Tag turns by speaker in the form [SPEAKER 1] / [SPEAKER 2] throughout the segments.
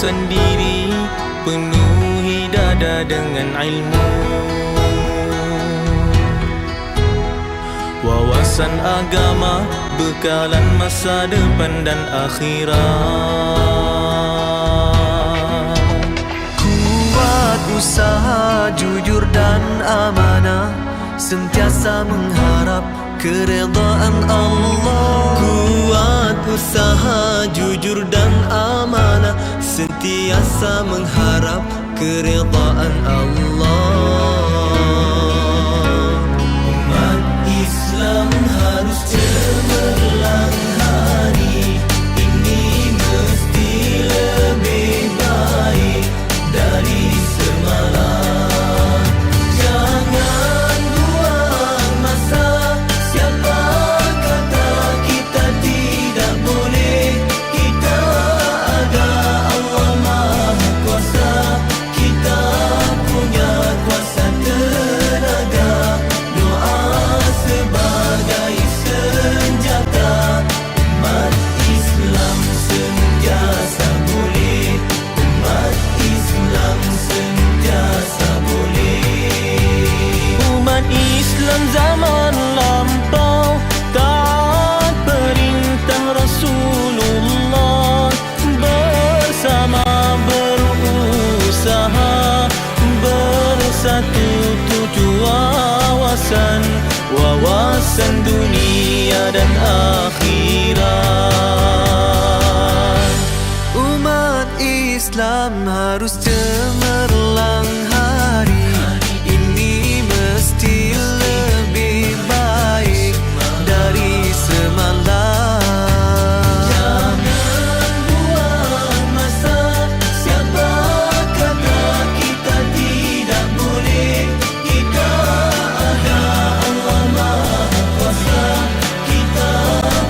[SPEAKER 1] sendiri, penuhi dada dengan ilmu. Wawasan agama, bekalan masa depan dan akhirat.
[SPEAKER 2] Kuat usaha, jujur dan amanah, sentiasa mengharap keredaan Allah. Kuat usaha, jujur dan amanah, sentiasa mengharap keredaan Allah. Umat Islam harus cemerlang hari ini, mesti lebih baik dari semalam. Jangan buang masa, siapa kata kita tidak boleh. Kita ada Allah Maha Kuasa, kita punya kuasa tenaga. Doa sebagai senjata, umat Islam sentiasa boleh. Umat Islam sentiasa boleh.
[SPEAKER 1] Umat Islam zaman lampau taat perintah Rasulullah, bersama berusaha, bersatu tujuh wawasan dunia dan akhirat.
[SPEAKER 2] Umat Islam harus cemerlang hari ini, mesti lebih baik dari semalam. Jangan buang masa, siapa kata kita tidak boleh. Kita ada Allah Maha Kuasa, kita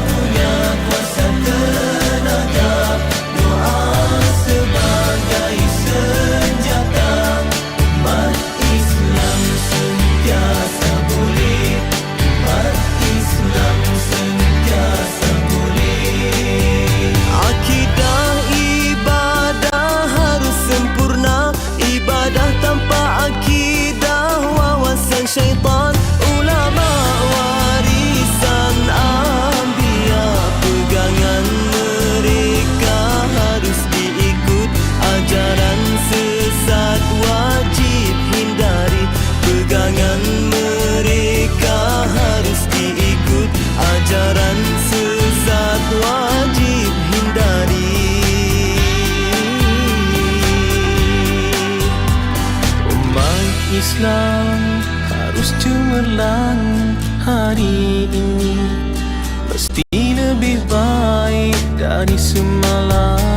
[SPEAKER 2] punya kuasa tenaga. Doa sebagai senjata, umat Islam sentiasa boleh. Umat Islam sentiasa boleh. Akidah ibadah harus sempurna, ibadah tanpa akidah wawasan syaitan. Ulama warisan anbiya, pegangan mereka harus diikut. Ajaran sesat wajib hindari, pegangan mereka harus diikut. Ajaran sesat wajib hindari.
[SPEAKER 1] Umat Islam harus cemerlang hari ini, mesti lebih baik dari semalam.